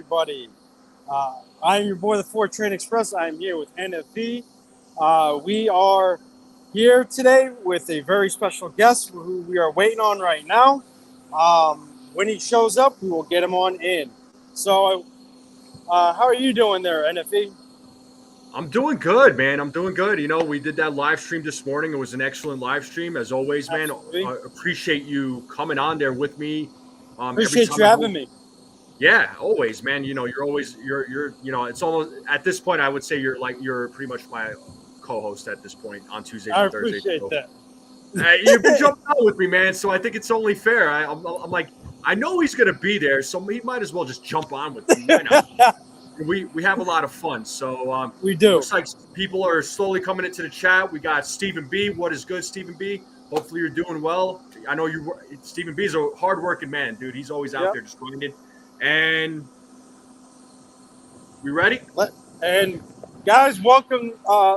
everybody? I'm your boy, the Ford Train Express. I'm here with NFP. We are here today with a very special guest who we are waiting on right now. When he shows up, we will get him on in. So, how are you doing there, NFP? I'm doing good, man. I'm doing good. You know, we did that live stream this morning. It was an excellent live stream, as always, man. Absolutely. Appreciate you coming on there with me. Every Appreciate time you I having hope, me. yeah, always, man. You know, it's almost at this point. I would say you're pretty much my co-host at this point on Tuesdays I and Thursdays. appreciate So, that. you've been jumping out with me, man. So I think it's only fair. I'm like, I know he's gonna be there, so he might as well just jump on with me. Why not? We have a lot of fun. So We do. looks like people are slowly coming into the chat. We got Stephen B. What is good, Stephen B? Hopefully you're doing well. I know Stephen B is a hardworking man, dude. He's always out Yep. there just grinding. And we ready? And guys, welcome.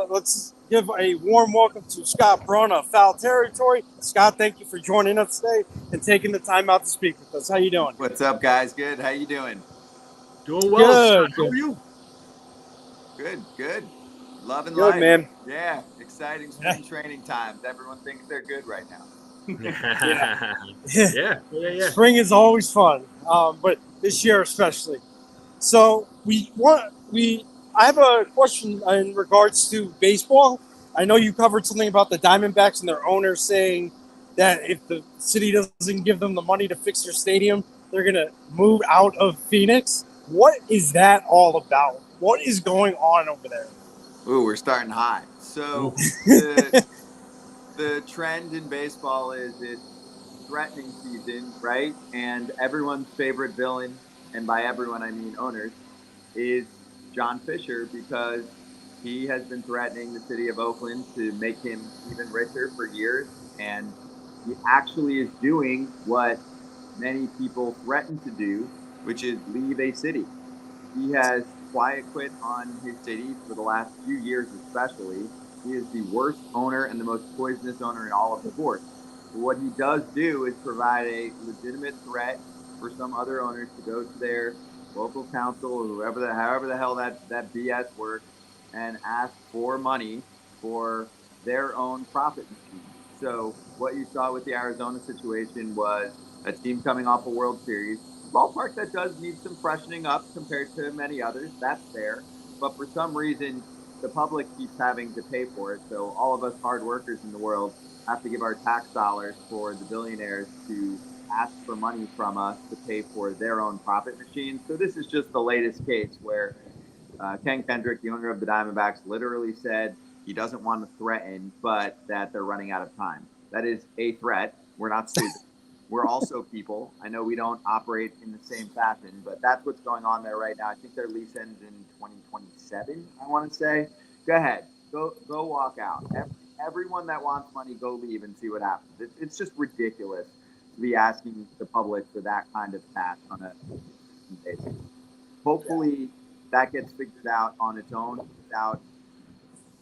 Let's give a warm welcome to Scott Braun of Foul Territory. Scott, thank you for joining us today and taking the time out to speak with us. How you doing? What's up, guys? Good. How you doing? Doing well, Good, Scott. How good. are you? Good. Loving Good, life. man. Yeah. Exciting spring training times. Everyone thinks they're good right now. Yeah. Spring is always fun, but this year especially. So I have a question in regards to baseball. I know you covered something about the Diamondbacks and their owner saying that if the city doesn't give them the money to fix their stadium, they're gonna move out of Phoenix. What is that all about? What is going on over there? Ooh, we're starting high. So the trend in baseball is it's threatening season, right? And everyone's favorite villain, and by everyone I mean owners, is John Fisher because he has been threatening the city of Oakland to make him even richer for years. And he actually is doing what many people threaten to do, which is leave a city. He has quiet quit on his city for the last few years, especially. He is the worst owner and the most poisonous owner in all of sports. But what he does do is provide a legitimate threat for some other owners to go to their local council or however the hell that BS works and ask for money for their own profit machine. So what you saw with the Arizona situation was a team coming off a World Series, ballpark that does need some freshening up compared to many others. That's fair. But for some reason, the public keeps having to pay for it. So all of us hard workers in the world have to give our tax dollars for the billionaires to ask for money from us to pay for their own profit machines. So this is just the latest case where Ken Kendrick, the owner of the Diamondbacks, literally said he doesn't want to threaten, but that they're running out of time. That is a threat. We're not stupid. We're also people. I know we don't operate in the same fashion, but that's what's going on there right now. I think their lease ends in 2027, I want to say. Go ahead. Go walk out. Everyone that wants money, go leave and see what happens. It's just ridiculous to be asking the public for that kind of cash on a basis. Hopefully that gets figured out on its own without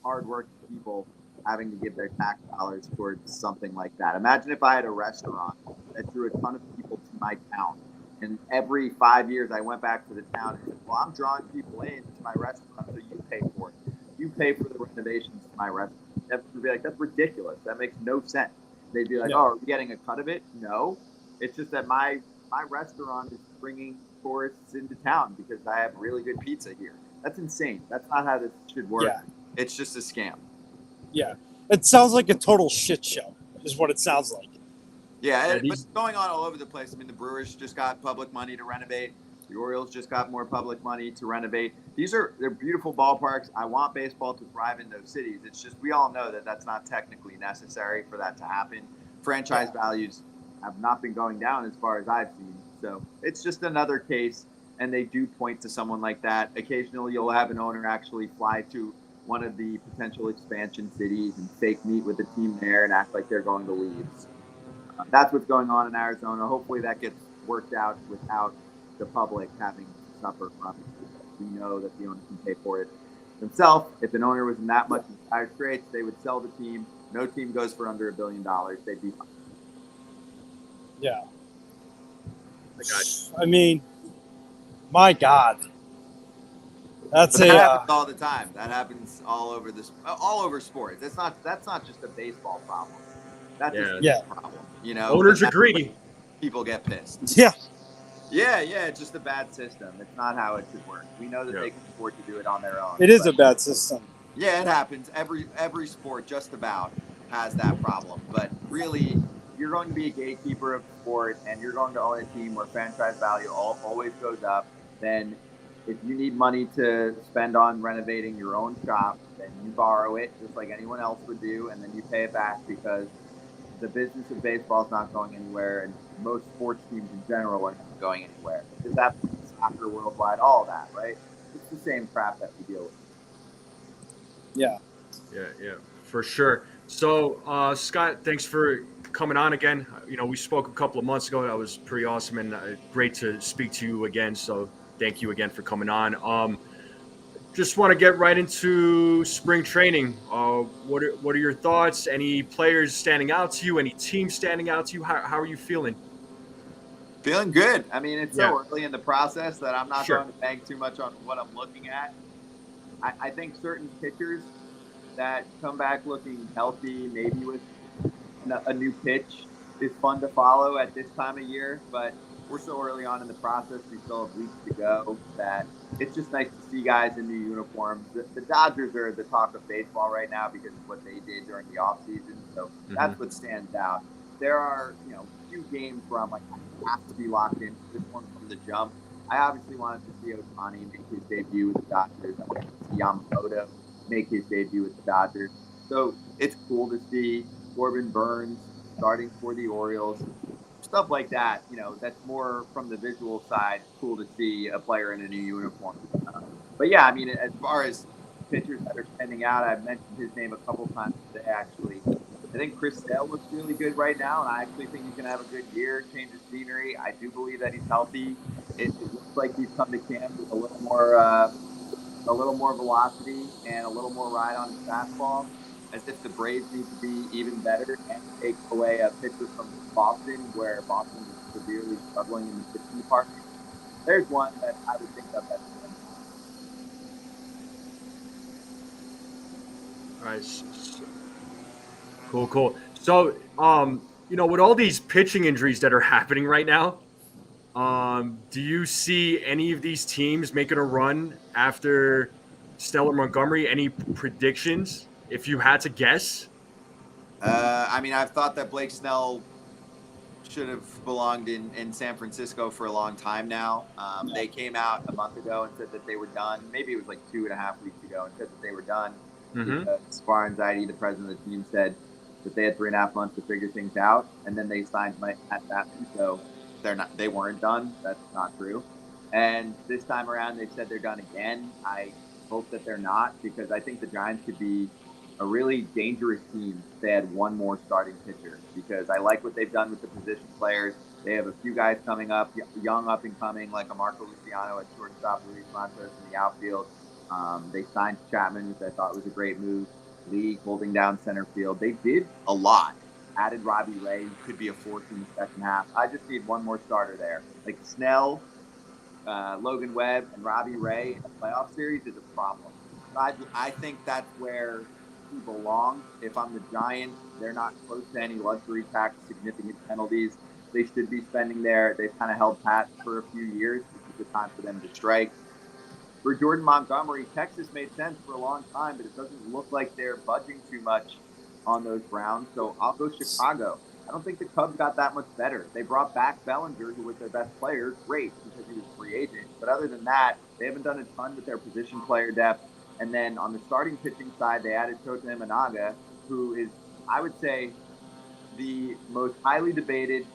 hardworking people having to give their tax dollars towards something like that. Imagine if I had a restaurant that drew a ton of people to my town, and every 5 years I went back to the town and said, well, I'm drawing people in to my restaurant, so you pay for it. You pay for the renovations to my restaurant. Everyone would be like, that's ridiculous. That makes no sense. They'd be like, oh, are we getting a cut of it? No. It's just that my restaurant is bringing tourists into town because I have really good pizza here. That's insane. That's not how this should work. Yeah. It's just a scam. Yeah, it sounds like a total shit show, is what it sounds like. Yeah, but it's going on all over the place. I mean, the Brewers just got public money to renovate. The Orioles just got more public money to renovate. They're beautiful ballparks. I want baseball to thrive in those cities. It's just we all know that that's not technically necessary for that to happen. Franchise values have not been going down as far as I've seen. So it's just another case, and they do point to someone like that. Occasionally, you'll have an owner actually fly to one of the potential expansion cities and fake meet with the team there and act like they're going to leave. That's what's going on in Arizona. Hopefully that gets worked out without the public having to suffer from it. We know that the owner can pay for it themselves. If an owner was in that much dire straits, they would sell the team. No team goes for under $1 billion. They'd be fine. Yeah. I mean, My God. That's But that happens all the time. That happens all over sports. That's not just a baseball problem. That's just a problem. You know, Owners are greedy. People get pissed. Yeah. Yeah, it's just a bad system. It's not how it should work. We know that they can afford to do it on their own. It is a bad system. Yeah, it happens. Every sport just about has that problem. But really, you're going to be a gatekeeper of the sport and you're going to own a team where franchise value always goes up, then if you need money to spend on renovating your own shop, then you borrow it just like anyone else would do, and then you pay it back because the business of baseball is not going anywhere, and most sports teams in general are not going anywhere. Because that soccer worldwide, all of that, right? It's the same crap that we deal with. Yeah, for sure. So, Scott, thanks for coming on again. You know, we spoke a couple of months ago. That was pretty awesome and great to speak to you again. So, thank you again for coming on. Just want to get right into spring training. What are your thoughts? Any players standing out to you? Any teams standing out to you? How are you feeling? Feeling good. I mean, it's so early in the process that I'm not going to bank too much on what I'm looking at. I think certain pitchers that come back looking healthy, maybe with a new pitch, is fun to follow at this time of year. But we're so early on in the process, we still have weeks to go, that it's just nice to see guys in new uniforms. The Dodgers are the talk of baseball right now because of what they did during the offseason. So that's what stands out. There are, a few games where I'm like, I have to be locked in. This one from the jump. I obviously wanted to see Ohtani make his debut with the Dodgers. I wanted to see Yamamoto make his debut with the Dodgers. So it's cool to see Corbin Burns starting for the Orioles. Stuff like that, that's more from the visual side. Cool to see a player in a new uniform. But yeah, I mean, as far as pitchers that are standing out, I've mentioned his name a couple times today, actually. I think Chris Snell looks really good right now, and I actually think he's going to have a good year, change of scenery. I do believe that he's healthy. It looks like he's come to camp with a little more velocity and a little more ride on his fastball, as if the Braves need to be even better and take away a pitcher from Boston, where Boston is severely struggling in the pitching department. There's one that I would think of as All right. Cool. So, with all these pitching injuries that are happening right now, do you see any of these teams making a run after Snell or Montgomery? Any predictions, if you had to guess? I mean, I've thought that Blake Snell should have belonged in San Francisco for a long time now. They came out a month ago and said that they were done. Maybe it was like 2.5 weeks ago, and said that they were done. Because Barnes, the president of the team, said that they had 3.5 months to figure things out, and then they signed Mike Chapman. So they weren't done. That's not true. And this time around, they said they're done again. I hope that they're not, because I think the Giants could be a really dangerous team if they had one more starting pitcher, because I like what they've done with the position players. They have a few guys coming up, young up and coming, like a Marco Luciano at shortstop, Luis Montes in the outfield. They signed Chapman, which I thought was a great move. Lee holding down center field. They did a lot. Added Robbie Ray, who could be a force in the second half. I just need one more starter there. Like Snell, Logan Webb, and Robbie Ray in a playoff series is a problem. I think that's where he belongs. If I'm the Giants, they're not close to any luxury tax, significant penalties. They should be spending there. They've kind of held pat for a few years. This is the time for them to strike. For Jordan Montgomery, Texas made sense for a long time, but it doesn't look like they're budging too much on those Browns. So I'll go Chicago. I don't think the Cubs got that much better. They brought back Bellinger, who was their best player. Great, because he was a free agent. But other than that, they haven't done a ton with their position player depth. And then on the starting pitching side, they added Tota Imanaga, who is, I would say, the most highly debated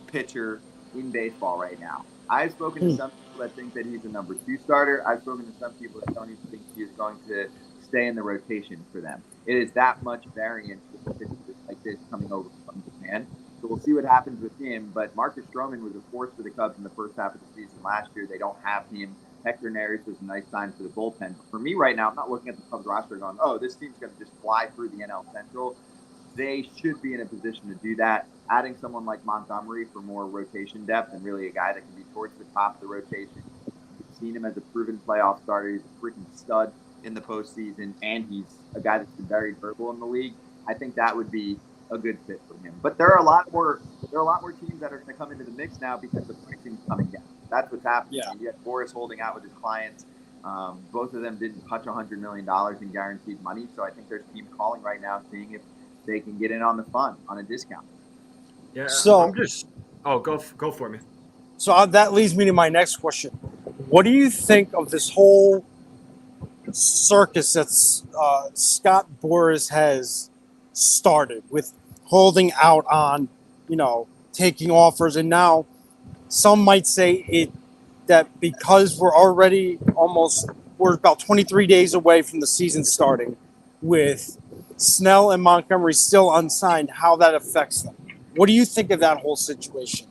pitcher in baseball right now. I've spoken to some people that think that he's a number 2 starter. I've spoken to some people that don't even think he is going to stay in the rotation for them. It is that much variance with pitchers like this coming over from Japan. So we'll see what happens with him. But Marcus Stroman was a force for the Cubs in the first half of the season last year. They don't have him. Hector Neris was a nice sign for the bullpen. But for me right now, I'm not looking at the Cubs roster going, oh, this team's going to just fly through the NL Central. They should be in a position to do that. Adding someone like Montgomery for more rotation depth and really a guy that can be towards the top of the rotation, seen him as a proven playoff starter. He's a freaking stud in the postseason, and he's a guy that's been very durable in the league. I think that would be a good fit for him. But there are a lot more teams that are going to come into the mix now because the pricing's coming down. That's what's happening. Yeah. You get Boris holding out with his clients. Both of them didn't touch $100 million in guaranteed money, so I think there's teams calling right now seeing if they can get in on the fun on a discount. Yeah, So I'm just go for me. So that leads me to my next question. What do you think of this whole circus that Scott Boras has started with holding out on, taking offers, and now some might say that because we're about 23 days away from the season starting, with Snell and Montgomery still unsigned, how that affects them. What do you think of that whole situation?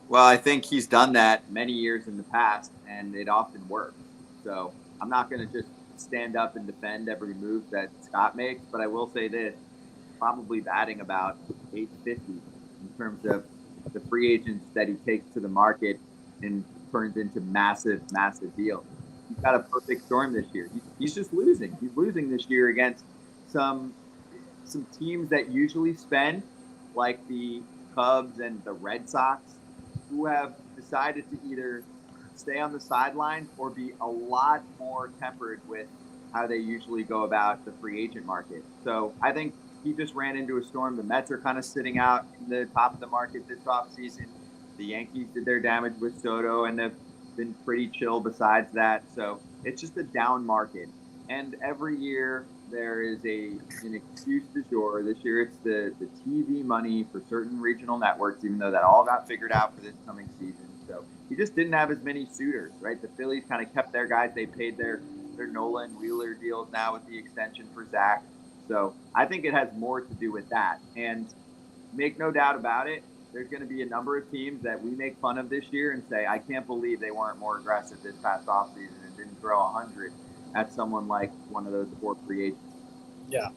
Well, I think he's done that many years in the past, and it often works. So I'm not going to just stand up and defend every move that Scott makes, but I will say this, probably batting about 850 in terms of the free agents that he takes to the market and turns into massive, massive deals. He's got a perfect storm this year. He's just losing. He's losing this year against some teams that usually spend, like the Cubs and the Red Sox, who have decided to either stay on the sidelines or be a lot more tempered with how they usually go about the free agent market. So I think he just ran into a storm. The Mets are kind of sitting out in the top of the market this offseason. The Yankees did their damage with Soto and have been pretty chill besides that. So it's just a down market. And every year there is an excuse du jour. This year it's the TV money for certain regional networks, even though that all got figured out for this coming season. So he just didn't have as many suitors, right? The Phillies kind of kept their guys. They paid their Nola and Wheeler deals now with the extension for Zach. So I think it has more to do with that. And make no doubt about it, there's going to be a number of teams that we make fun of this year and say, I can't believe they weren't more aggressive this past offseason and didn't throw 100 at someone like one of those 4 free agents. Yeah.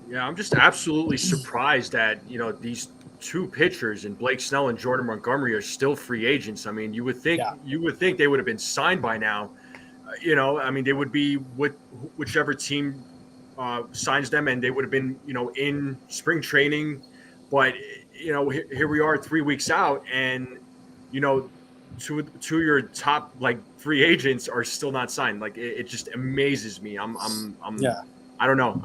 Yeah, I'm just absolutely surprised that, these 2 pitchers and Blake Snell and Jordan Montgomery are still free agents. I mean, you would think they would have been signed by now. They would be with whichever team signs them, and they would have been, in spring training. But, here we are 3 weeks out, and, two of your top free agents are still not signed. It just amazes me. I don't know.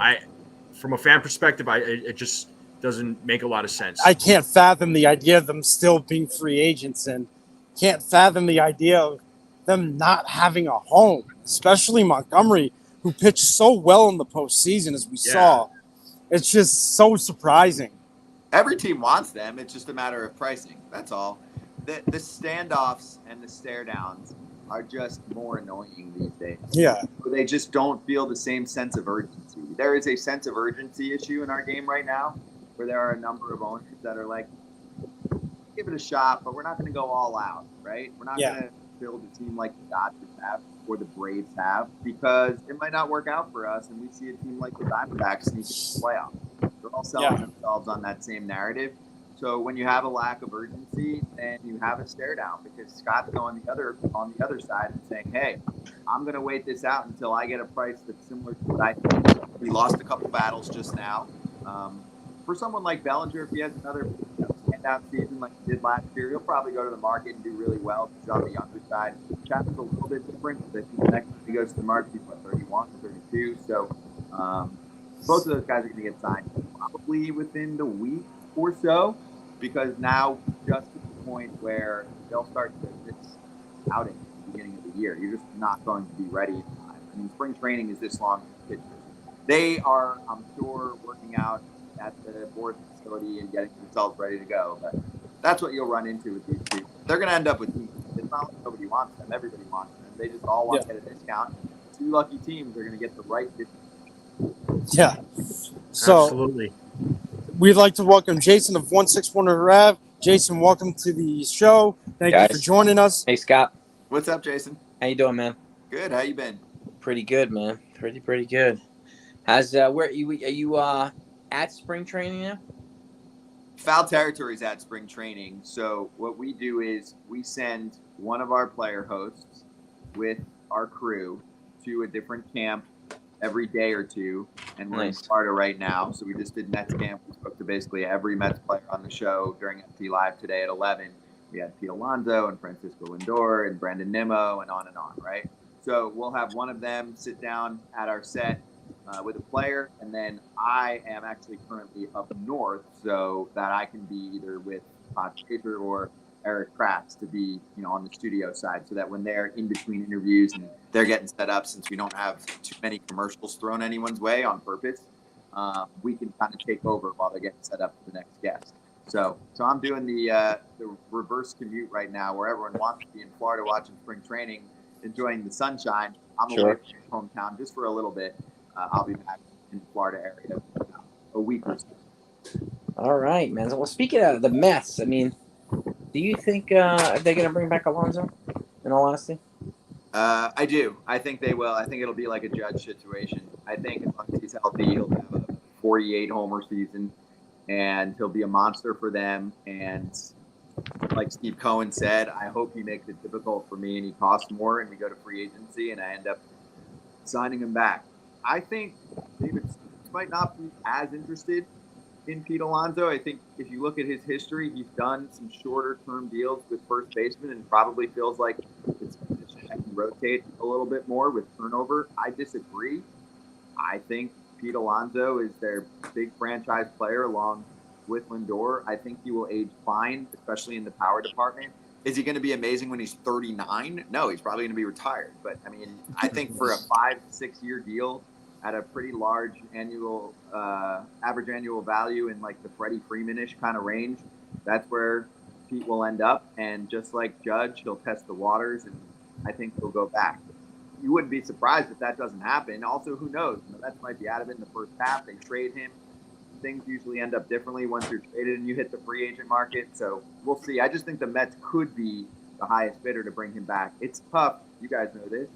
From a fan perspective, it just doesn't make a lot of sense. I can't fathom the idea of them still being free agents, and can't fathom the idea of them not having a home, especially Montgomery, who pitched so well in the postseason, as we saw. It's just so surprising. Every team wants them. It's just a matter of pricing. That's all. The standoffs and the stare downs are just more annoying these days. Yeah. They just don't feel the same sense of urgency. There is a sense of urgency issue in our game right now, where there are a number of owners that are like, give it a shot, but we're not going to go all out, right? We're not going to build a team like the Dodgers have or the Braves have, because it might not work out for us, and we see a team like the Diamondbacks sneak into the playoffs. They're all selling themselves on that same narrative. So when you have a lack of urgency, then you have a stare down, because Scott's going on the other side and saying, hey, I'm going to wait this out until I get a price that's similar to what I think. He lost a couple battles just now. For someone like Bellinger, if he has another standout season like he did last year, he'll probably go to the market and do really well. He's on the younger side. Chapman's a little bit different, but next time he goes to the market, he's 31 or 32. So both of those guys are going to get signed probably within the week or so, because now just at the point where they'll start this outing at the beginning of the year. You're just not going to be ready in time. I mean, spring training is this long for pitchers. They are, I'm sure, working out at the board facility and getting themselves ready to go. But that's what you'll run into with these two. They're going to end up with teams. It's not like nobody wants them. Everybody wants them. They just all want to get a discount. 2 lucky teams are going to get the right discount. Yeah. So absolutely. We'd like to welcome Jason of 161 Rev. Jason, welcome to the show. Thank you for joining us. Hey, Scott. What's up, Jason? How you doing, man? Good. How you been? Pretty good, man. Pretty good. How's where are you at spring training now? Foul Territory's at spring training. So what we do is we send one of our player hosts with our crew to a different camp every day or two. And we're in Florida right now. So we just did Mets camp. We spoke to basically every Mets player on the show during FT Live today at 11. We had Pete Alonso and Francisco Lindor and Brandon Nimmo and on, right? So we'll have one of them sit down at our set with a player, and then I am actually currently up north so that I can be either with Todd Schaefer or Eric Kratz to be, on the studio side, so that when they're in between interviews and they're getting set up, since we don't have too many commercials thrown anyone's way on purpose, we can kind of take over while they're getting set up for the next guest. So I'm doing the reverse commute right now, where everyone wants to be in Florida watching spring training, enjoying the sunshine. I'm away from hometown just for a little bit. I'll be back in the Florida area in a week or so. All right, man. Well, speaking of the Mets, I mean, do you think they're going to bring back Alonso, in all honesty? I do. I think they will. I think it'll be like a Judge situation. I think as long as he's healthy, he'll have a 48-homer season, and he'll be a monster for them. And like Steve Cohen said, I hope he makes it difficult for me and he costs more and we go to free agency and I end up signing him back. I think David might not be as interested in Pete Alonso. I think if you look at his history, he's done some shorter-term deals with first basemen and probably feels like it's a position that can rotate a little bit more with turnover. I disagree. I think Pete Alonso is their big franchise player along with Lindor. I think he will age fine, especially in the power department. Is he going to be amazing when he's 39? No, he's probably going to be retired. But, I mean, I think for a 5-6 year deal at a pretty large annual average annual value in like the Freddie Freeman-ish kind of range, that's where Pete will end up. And just like Judge, he'll test the waters, and I think he'll go back. You wouldn't be surprised if that doesn't happen. Also, who knows? The Mets might be out of it in the first half. They trade him. Things usually end up differently once you're traded and you hit the free agent market. So we'll see. I just think the Mets could be the highest bidder to bring him back. It's tough. You guys know this.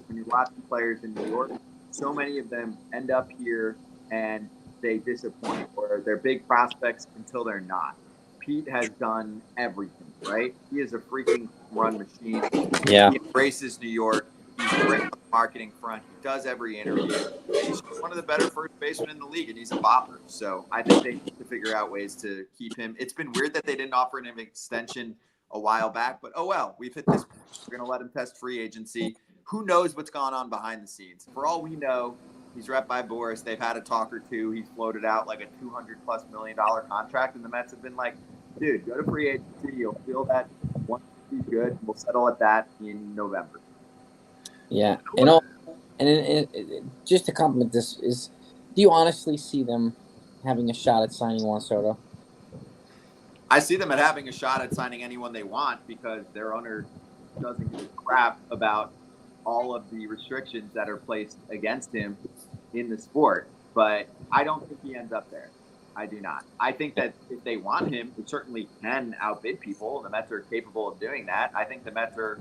When you're watching players in New York, so many of them end up here and they disappoint, or they're big prospects until they're not. Pete has done everything, right? He is a freaking run machine. Yeah. He embraces New York. He's great on the marketing front. He does every interview. He's one of the better first basemen in the league, and he's a bopper. So I think they need to figure out ways to keep him. It's been weird that they didn't offer him an extension a while back, but oh well. We've hit this point. We're going to let him test free agency. Who knows what's gone on behind the scenes? For all we know, he's rep by Boris. They've had a talk or two. He's floated out like a $200+ million contract, and the Mets have been like, dude, go to free agency. You'll feel that once he's good. We'll settle at that in November. Yeah, and just to compliment this, do you honestly see them having a shot at signing Juan Soto? I see them at having a shot at signing anyone they want because their owner doesn't give a crap about all of the restrictions that are placed against him in the sport. But I don't think he ends up there. I do not. I think that if they want him, they certainly can outbid people. The Mets are capable of doing that. I think the Mets are,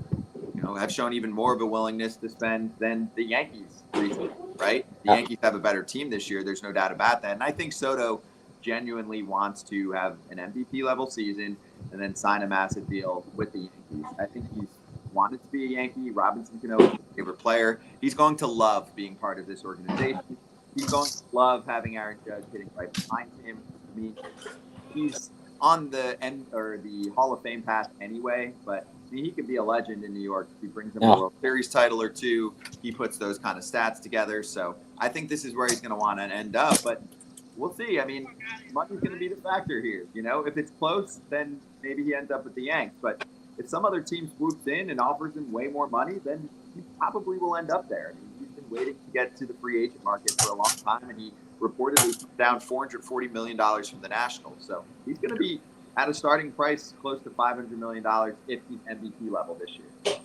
have shown even more of a willingness to spend than the Yankees recently, right? The Yankees have a better team this year. There's no doubt about that. And I think Soto genuinely wants to have an MVP level season and then sign a massive deal with the Yankees. I think he's wanted to be a Yankee. Robinson Cano is his favorite player. He's going to love being part of this organization. He's going to love having Aaron Judge hitting right behind him. I mean, he's on the Hall of Fame path anyway, but he could be a legend in New York if he brings him a World Series title or two. He puts those kind of stats together. So I think this is where he's going to want to end up, but we'll see. I mean, money's going to be the factor here. If it's close, then maybe he ends up with the Yanks. But if some other team swoops in and offers him way more money, then he probably will end up there. I mean, he's been waiting to get to the free agent market for a long time, and he reportedly put down $440 million from the Nationals. So he's going to be at a starting price close to $500 million if he's MVP level this year.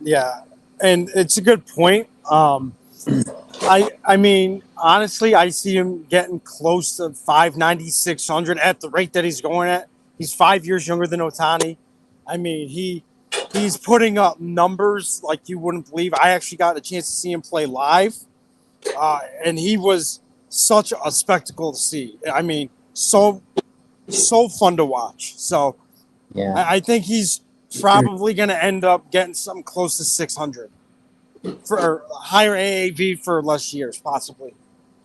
Yeah, and it's a good point. I mean, honestly, I see him getting close to 590, 600 at the rate that he's going at. He's 5 years younger than Ohtani. I mean, he's putting up numbers like you wouldn't believe. I actually got a chance to see him play live, and he was such a spectacle to see. I mean, so fun to watch. So yeah, I think he's probably going to end up getting something close to 600 for higher AAV for less years, possibly.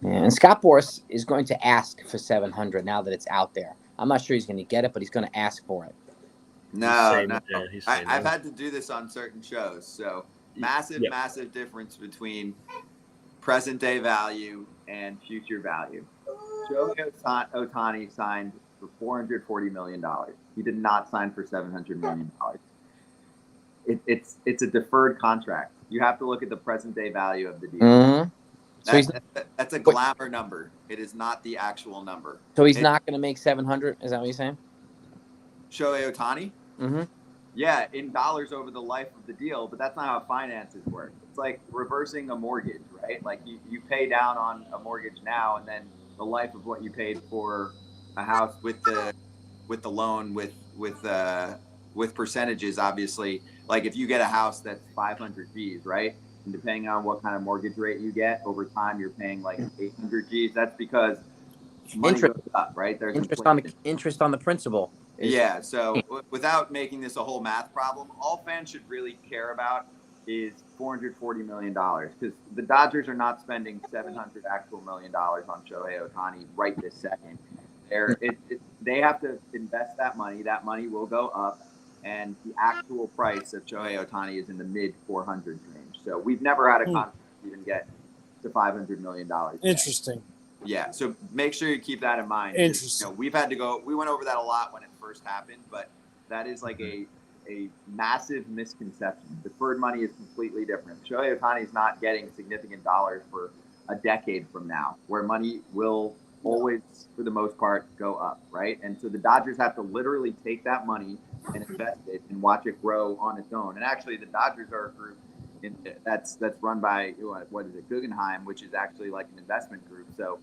Yeah, and Scott Braun is going to ask for 700 now that it's out there. I'm not sure he's going to get it, but he's going to ask for it. No. Yeah, I've had to do this on certain shows. So massive difference between present day value and future value. Shohei Ohtani signed for $440 million. He did not sign for $700 million. It's a deferred contract. You have to look at the present day value of the deal. Mm-hmm. That's a glamour number. It is not the actual number. So he's not going to make 700. Is that what you're saying? Shohei Ohtani? Mm-hmm. Yeah, in dollars over the life of the deal, but that's not how finances work. It's like reversing a mortgage, right? Like you pay down on a mortgage now, and then the life of what you paid for a house with the loan with percentages, obviously. Like if you get a house that's 500 G's, right? And depending on what kind of mortgage rate you get, over time you're paying like 800 G's. That's because money goes up, right? There's interest on the principal. Yeah, so without making this a whole math problem, all fans should really care about is $440 million, because the Dodgers are not spending $700 actual million on Shohei Ohtani right this second. They have to invest that money. That money will go up, and the actual price of Shohei Ohtani is in the mid 400s range. So we've never had a contract even get to $500 million. Interesting. Yeah, so make sure you keep that in mind. Interesting. We went over that a lot when it first happened, but that is like a massive misconception. Deferred money is completely different. Shohei Ohtani is not getting significant dollars for a decade from now, where money will always, for the most part, go up, right? And so the Dodgers have to literally take that money and invest it and watch it grow on its own. And actually, the Dodgers are a group that's run by, what is it, Guggenheim, which is actually like an investment group. So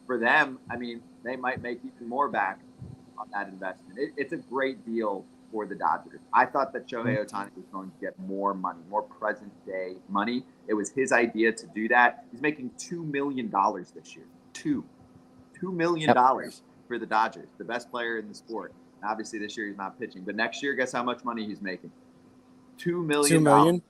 for them, I mean, they might make even more back on that investment. It's a great deal for the Dodgers. I thought that Shohei Ohtani was going to get more money, more present day money. It was his idea to do that. He's making $2 million this year. $2 million for the Dodgers, the best player in the sport. And obviously this year he's not pitching, but next year, guess how much money he's making? $2 million. $2 million.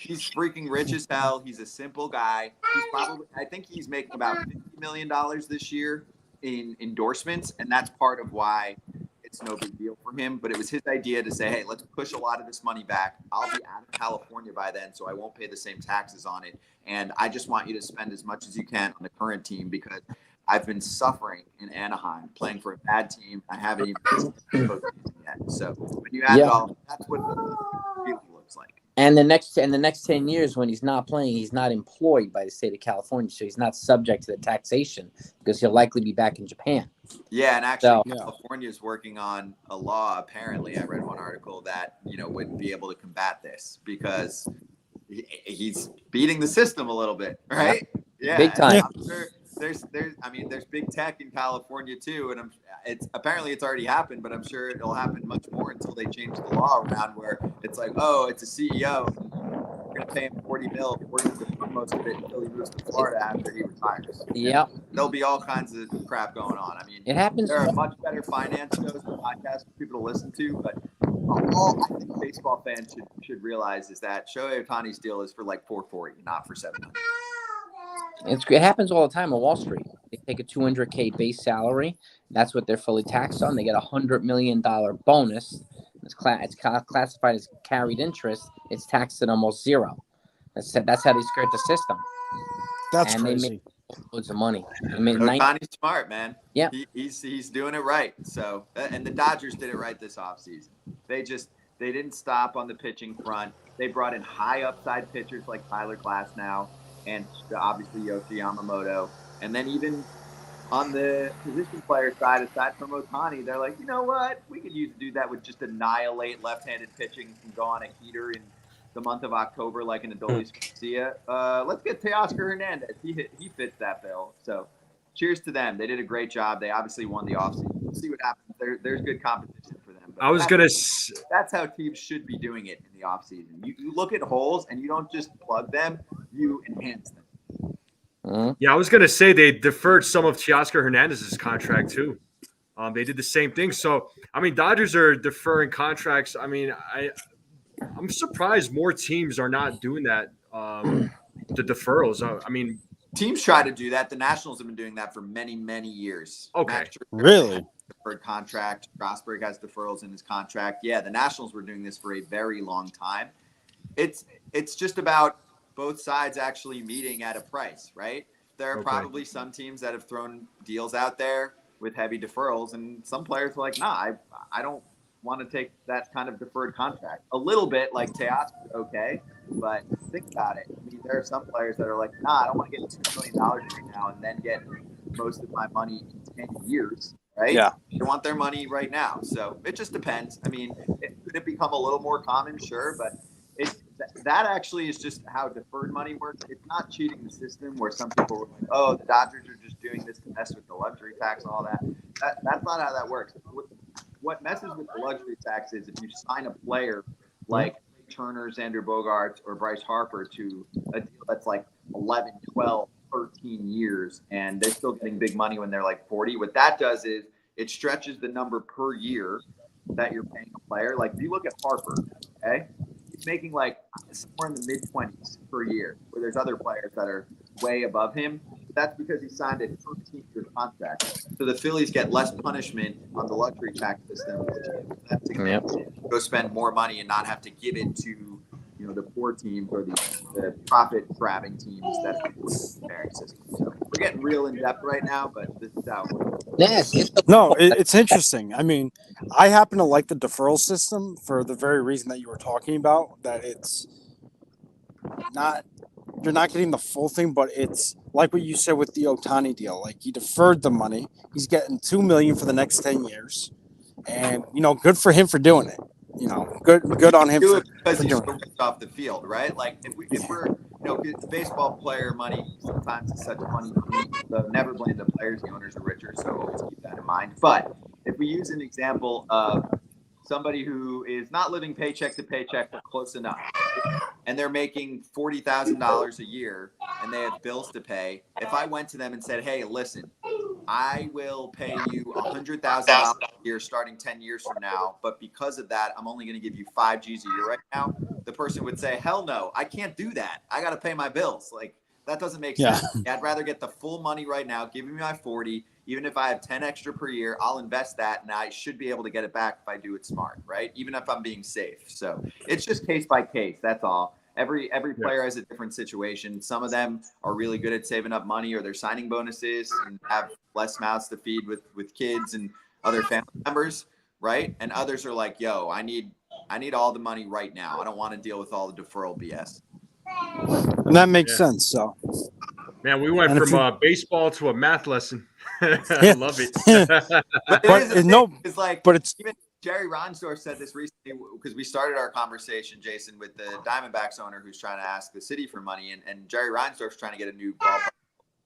He's freaking rich as hell. He's a simple guy. I think he's making about $50 million this year in endorsements, and that's part of why it's no big deal for him. But it was his idea to say, hey, let's push a lot of this money back. I'll be out of California by then, so I won't pay the same taxes on it. And I just want you to spend as much as you can on the current team, because I've been suffering in Anaheim playing for a bad team. I haven't even been yet. So when you add it all, that's what the feeling looks like. And the next 10 years, when he's not playing, he's not employed by the state of California, so he's not subject to the taxation, because he'll likely be back in Japan. Yeah, and actually, California is working on a law. Apparently, I read one article that would be able to combat this, because he's beating the system a little bit, right? Yeah, big time. I'm sure there's big tech in California too, and it's already happened, but I'm sure it'll happen much more until they change the law around, where it's like, oh, it's a CEO, we're gonna pay him $40 million, we're gonna do most of it until he moves to Florida after he retires. Yep. There'll be all kinds of crap going on. I mean, it happens. There are much better finance shows and podcasts for people to listen to, but all I think baseball fans should realize is that Shohei Ohtani's deal is for like $440, not for $700. It happens all the time on Wall Street. They take a $200K base salary. That's what they're fully taxed on. They get a $100 million bonus. It's classified as carried interest. It's taxed at almost zero. That's how they skirt the system. That's and crazy. They make loads of money. Ohtani's smart, man. Yeah, he's doing it right. So, and the Dodgers did it right this offseason. They didn't stop on the pitching front. They brought in high upside pitchers like Tyler Glasnow and obviously Yoshi Yamamoto. And then even on the position player side, aside from Ohtani, they're like, you know what? We could use a dude that would just annihilate left-handed pitching and go on a heater in the month of October like an Adolis Garcia. Let's get Teoscar Hernandez. He fits that bill. So cheers to them. They did a great job. They obviously won the offseason. We'll see what happens. There's good competition for them. But that's how teams should be doing it in the offseason. You look at holes and you don't just plug them, you enhance them. Yeah, I was going to say they deferred some of Teoscar Hernandez's contract too. They did the same thing. So, I mean, Dodgers are deferring contracts. I mean, I'm surprised more teams are not doing that. The deferrals. I mean, teams try to do that. The Nationals have been doing that for many, many years. Okay. Really? Deferred contract. Strasburg has deferrals in his contract. Yeah, the Nationals were doing this for a very long time. It's just about both sides actually meeting at a price, right? There are probably some teams that have thrown deals out there with heavy deferrals, and some players are like, nah, I don't want to take that kind of deferred contract. A little bit like Teoscar, okay, but think about it. I mean, there are some players that are like, nah, I don't want to get $2 million right now and then get most of my money in 10 years, right? Yeah. They want their money right now. So it just depends. I mean, could it become a little more common? Sure, but that actually is just how deferred money works. It's not cheating the system where some people were like, oh, the Dodgers are just doing this to mess with the luxury tax and all that. That's not how that works. What messes with the luxury tax is if you sign a player like Turner, Xander Bogaerts, or Bryce Harper to a deal that's like 11, 12, 13 years, and they're still getting big money when they're like 40. What that does is it stretches the number per year that you're paying a player. Like if you look at Harper, okay, he's making like somewhere in the mid-20s per year, where there's other players that are way above him. That's because he signed a 13-year contract. So the Phillies get less punishment on the luxury tax system. Go spend more money and not have to give it to, the poor teams or the profit-grabbing teams that are the comparing system. So we're getting real in depth right now, but this is how it works. Yes. It's interesting. I mean, I happen to like the deferral system for the very reason that you were talking about, that it's not, you're not getting the full thing, but it's like what you said with the Ohtani deal. Like, he deferred the money. He's getting $2 million for the next 10 years. And, good for him for doing it. Good on him do for, it because for he's doing so it. ripped off the field, right? Like if we're baseball player money sometimes is such a funny thing. So never blame the players. The owners are richer, so always keep that in mind. But if we use an example of somebody who is not living paycheck to paycheck but close enough, and they're making $40,000 a year and they have bills to pay, if I went to them and said, hey, listen, I will pay you $100,000 a year starting 10 years from now, but because of that, I'm only going to give you 5 G's a year right now, the person would say, hell no, I can't do that. I got to pay my bills. Like, that doesn't make sense. I'd rather get the full money right now. Give me my 40. Even if I have 10 extra per year, I'll invest that, and I should be able to get it back if I do it smart, right? Even if I'm being safe. So it's just case by case. That's all. Every player has a different situation. Some of them are really good at saving up money, or they're signing bonuses and have less mouths to feed with kids and other family members, right? And others are like, yo, I need all the money right now. I don't want to deal with all the deferral BS. And that makes sense. So, man, we went from baseball to a math lesson. I love it. But even Jerry Reinsdorf said this recently, because we started our conversation, Jason, with the Diamondbacks owner who's trying to ask the city for money, and Jerry Reinsdorf's trying to get a new ballpark,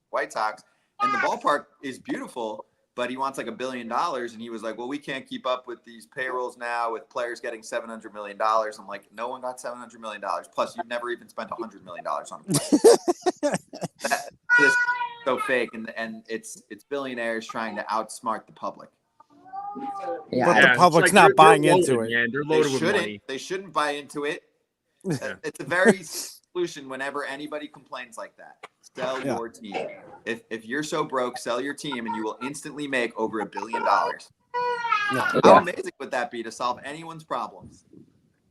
White Sox, and the ballpark is beautiful, but he wants like $1 billion, and he was like, well, we can't keep up with these payrolls now with players getting $700 million. I'm like, no one got $700 million. Plus, you've never even spent $100 million on a player. This is so fake, and it's billionaires trying to outsmart the public. But the public's not buying into it. Man. They're loaded with money. They shouldn't buy into it. It's a very solution whenever anybody complains like that. Sell your team. If you're so broke, sell your team, and you will instantly make over $1 billion. How amazing would that be to solve anyone's problems?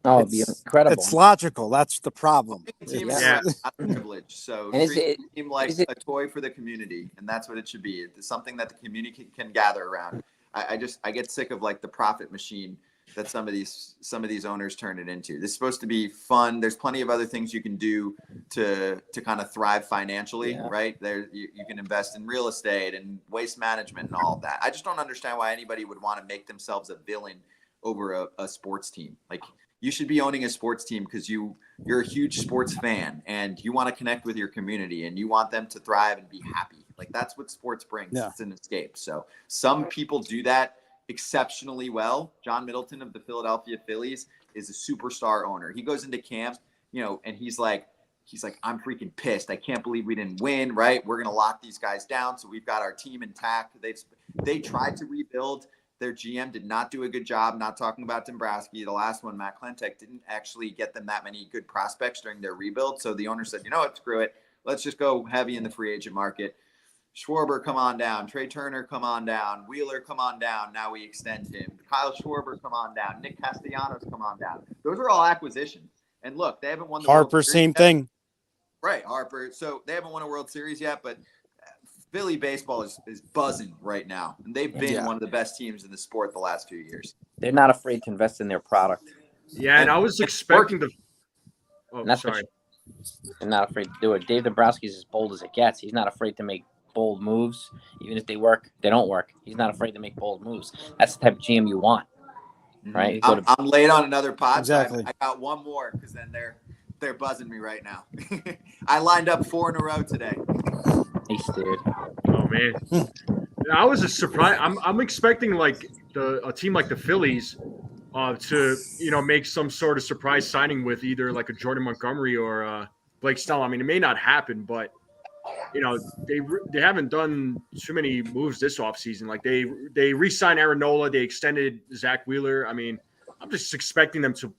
Oh, it'd be incredible. It's logical. That's the problem. Team is not a privilege. So treat the team like a toy for the community, and that's what it should be. It's something that the community can gather around. I get sick of like the profit machine that some of these owners turn it into. This is supposed to be fun. There's plenty of other things you can do to kind of thrive financially, right? There you can invest in real estate and waste management and all of that. I just don't understand why anybody would want to make themselves a villain over a sports team. Like, you should be owning a sports team because you're a huge sports fan and you want to connect with your community and you want them to thrive and be happy. Like, that's what sports brings. It's an escape. So some people do that exceptionally well. John Middleton of the Philadelphia Phillies is a superstar owner. He goes into camp, and he's like, he's like, I'm freaking pissed. I can't believe we didn't win, right? We're going to lock these guys down. So we've got our team intact. They tried to rebuild. Their GM did not do a good job. Not talking about Dombrowski. The last one, Matt Klentek, didn't actually get them that many good prospects during their rebuild. So the owner said, you know what, screw it. Let's just go heavy in the free agent market. Schwarber, come on down. Trey Turner, come on down. Wheeler, come on down. Now we extend him. Kyle Schwarber, come on down. Nick Castellanos, come on down. Those are all acquisitions. And look, they haven't won the Harper, World Series same yet. thing. Right, Harper. So they haven't won a World Series yet, but Philly baseball is buzzing right now. And they've been one of the best teams in the sport the last few years. They're not afraid to invest in their product. Yeah, and I was expecting the – oh, sorry. They're not afraid to do it. Dave Dombrowski's as bold as it gets. He's not afraid to make bold moves. Even if they work, they don't work. He's not afraid to make bold moves. That's the type of GM you want, right? I'm late on another pod. Exactly. So I got one more because then they're buzzing me right now. I lined up 4 in a row today. Nice, dude. Oh, man. I was just surprised. I'm expecting like a team like the Phillies to make some sort of surprise signing with either like a Jordan Montgomery or Blake Snell. I mean, it may not happen, but they haven't done too many moves this offseason. Like they re-signed Aaron Nola, they extended Zach Wheeler. I mean, I'm just expecting them to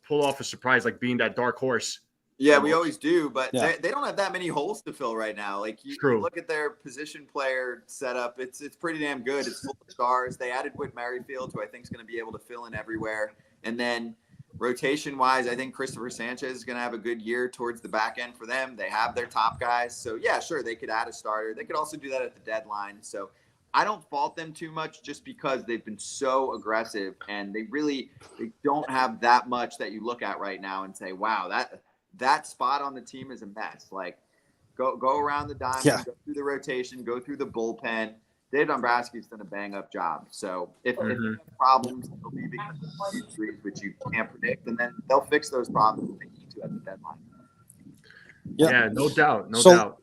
pull off a surprise, like being that dark horse. Yeah, we always do, but they don't have that many holes to fill right now. Like you look at their position player setup, it's pretty damn good. It's full of stars. They added Whit Merrifield, who I think is going to be able to fill in everywhere. And then rotation-wise, I think Christopher Sanchez is going to have a good year towards the back end for them. They have their top guys. So, yeah, sure, they could add a starter. They could also do that at the deadline. So I don't fault them too much just because they've been so aggressive, and they don't have that much that you look at right now and say, wow, that spot on the team is a mess. Like, go around the diamond, go through the rotation, go through the bullpen. Dave Dombrowski's done a bang-up job. So if they have problems, they'll be because of injuries, which you can't predict, and then they'll fix those problems if they need to at the deadline. Yeah, no doubt. No doubt.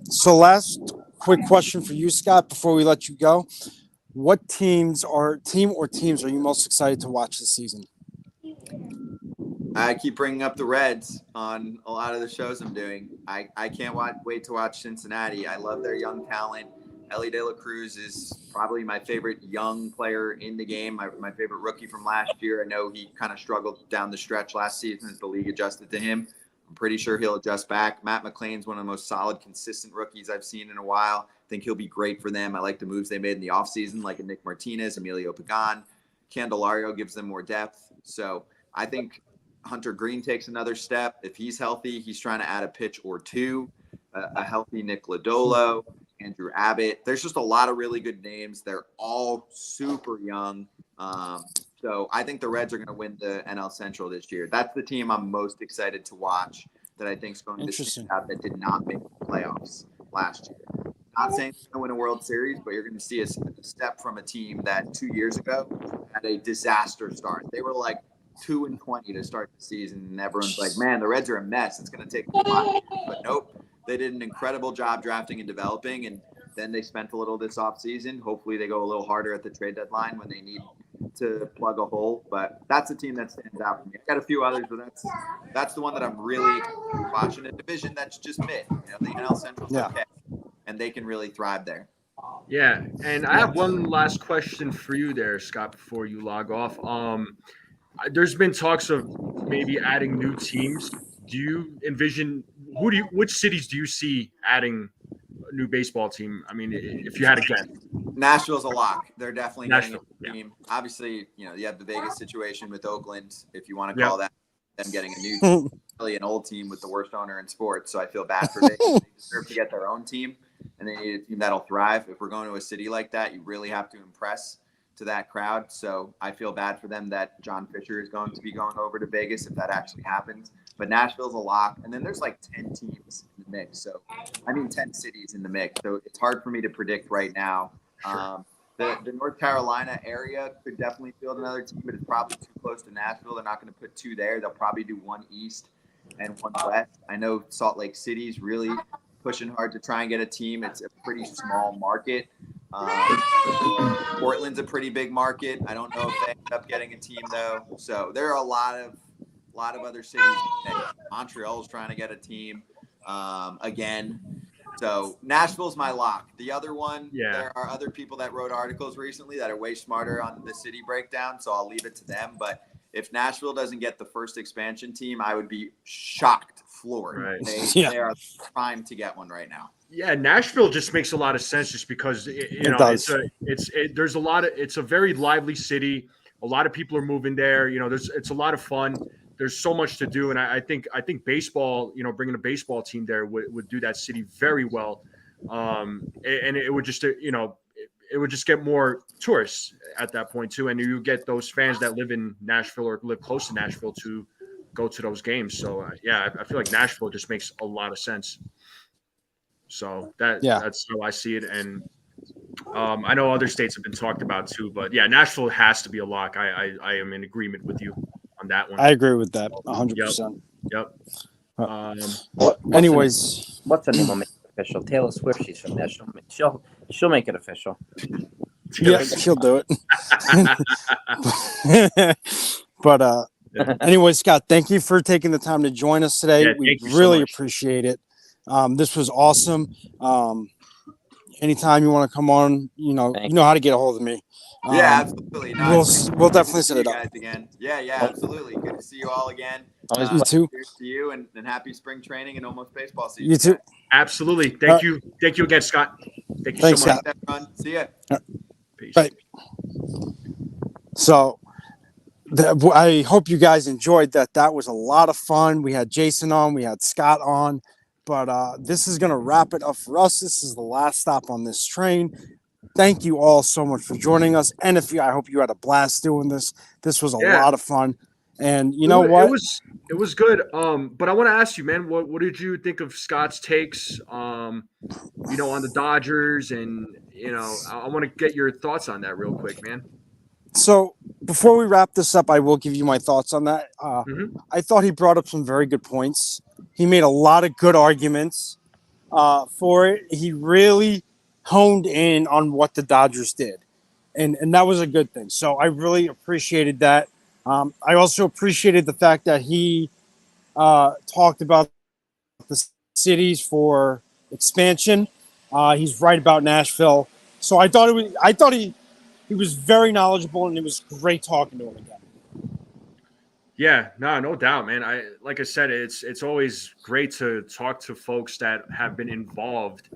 So last quick question for you, Scott, before we let you go. What team or teams are you most excited to watch this season? I keep bringing up the Reds on a lot of the shows I'm doing. I can't wait to watch Cincinnati. I love their young talent. Ellie De La Cruz is probably my favorite young player in the game, my favorite rookie from last year. I know he kind of struggled down the stretch last season as the league adjusted to him. I'm pretty sure he'll adjust back. Matt McClain's one of the most solid, consistent rookies I've seen in a while. I think he'll be great for them. I like the moves they made in the offseason, like a Nick Martinez, Emilio Pagan. Candelario gives them more depth. So I think Hunter Green takes another step. If he's healthy, he's trying to add a pitch or two. A healthy Nick Lodolo, Andrew Abbott. There's just a lot of really good names. They're all super young. So I think the Reds are going to win the NL Central this year. That's the team I'm most excited to watch that I think is going to stand out that did not make the playoffs last year. Not saying they're going to win a World Series, but you're going to see a step from a team that 2 years ago had a disaster start. They were like 2-20 to start the season, and everyone's like, man, the Reds are a mess. It's going to take a lot. But nope. They did an incredible job drafting and developing, and then they spent a little this offseason. Hopefully they go a little harder at the trade deadline when they need to plug a hole. But that's a team that stands out for me. I've got a few others, but that's the one that I'm really watching. A division that's just mid. The NL Central's okay, and they can really thrive there. Yeah, and I have one last question for you there, Scott, before you log off. There's been talks of maybe adding new teams. Do you envision which cities do you see adding a new baseball team? I mean, if you had to guess. Nashville's a lock. They're definitely getting a team. Yeah. Obviously, you have the Vegas situation with Oakland, if you want to call that them getting a new team. Really an old team with the worst owner in sports. So I feel bad for Vegas. They deserve to get their own team, and they need a team that'll thrive. If we're going to a city like that, you really have to impress to that crowd. So I feel bad for them that John Fisher is going to be going over to Vegas if that actually happens. But Nashville's a lock. And then there's like 10 teams in the mix. So, 10 cities in the mix. So it's hard for me to predict right now. Sure. The North Carolina area could definitely field another team, but it's probably too close to Nashville. They're not going to put two there. They'll probably do one East and one West. I know Salt Lake City's really pushing hard to try and get a team. It's a pretty small market. Portland's a pretty big market. I don't know if they end up getting a team though. So there are a lot of a lot of other cities. Montreal's trying to get a team again. So Nashville's my lock. The other one, there are other people that wrote articles recently that are way smarter on the city breakdown, so I'll leave it to them. But if Nashville doesn't get the first expansion team, I would be shocked, floored. Right. They are primed to get one right now. Yeah, Nashville just makes a lot of sense just because there's a lot of, it's a very lively city. A lot of people are moving there. It's a lot of fun. There's so much to do, and I think baseball, bringing a baseball team there would do that city very well, and it would just it would just get more tourists at that point too, and you get those fans that live in Nashville or live close to Nashville to go to those games. So I feel like Nashville just makes a lot of sense. So that's how I see it, and I know other states have been talked about too, but Nashville has to be a lock. I am in agreement with you on that one. I agree with that 100%. Yep. Anyways, what's the name will make it official? Taylor Swift. She's from there. She'll make it official. Yeah, she'll do it. But anyway, Scott, thank you for taking the time to join us today. We really appreciate it. This was awesome. Anytime you want to come on, you know how to get a hold of me. Absolutely. No, we'll definitely set it up again. Yeah, absolutely. Good to see you all again. You too. Cheers to you, and happy spring training and almost baseball season. You too. Absolutely. Thank you again, Scott. Thank you so much. Scott. Everyone. See ya. Peace. Bye. So I hope you guys enjoyed that. That was a lot of fun. We had Jason on, we had Scott on, but this is going to wrap it up for us. This is the last stop on this train. Thank you all so much for joining us. And I hope you had a blast doing this. This was a lot of fun. And you know what? It was good. But I want to ask you, man, what did you think of Scott's takes, on the Dodgers? And, I want to get your thoughts on that real quick, man. So before we wrap this up, I will give you my thoughts on that. I thought he brought up some very good points. He made a lot of good arguments for it. He really honed in on what the Dodgers did. And that was a good thing. So I really appreciated that. I also appreciated the fact that he talked about the cities for expansion. He's right about Nashville. So I thought he was very knowledgeable, and it was great talking to him again. Yeah, no doubt, man. Like I said, it's always great to talk to folks that have been involved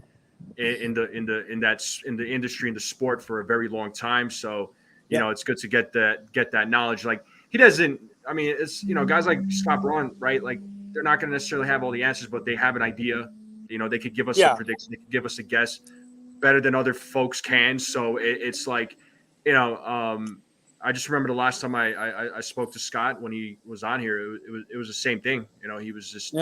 in the industry, in the sport for a very long time. So, it's good to get that knowledge. Like, he doesn't, it's, guys like Scott Braun, right? Like, they're not going to necessarily have all the answers, but they have an idea. They could give us a prediction. They could give us a guess better than other folks can. So it's like, I just remember the last time I spoke to Scott when he was on here, it was the same thing. He was just,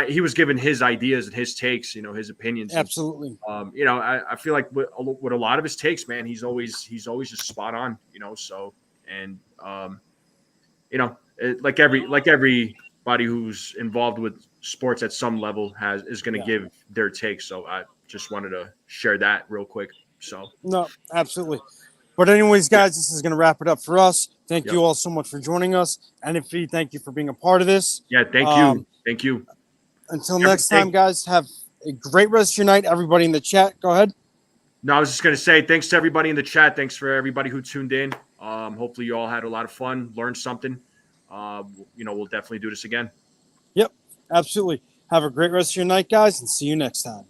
he was giving his ideas and his takes, his opinions. Absolutely. I feel like with a lot of his takes, man, he's always just spot on, so, and, like everybody who's involved with sports at some level is going to give their take. So I just wanted to share that real quick. So no, absolutely. But anyways, guys, this is going to wrap it up for us. Thank you all so much for joining us. And thank you for being a part of this. Yeah, thank you. Thank you. Until next time, guys, have a great rest of your night. Everybody in the chat, go ahead. No, I was just going to say thanks to everybody in the chat. Thanks for everybody who tuned in. Hopefully you all had a lot of fun, learned something. We'll definitely do this again. Yep, absolutely. Have a great rest of your night, guys, and see you next time.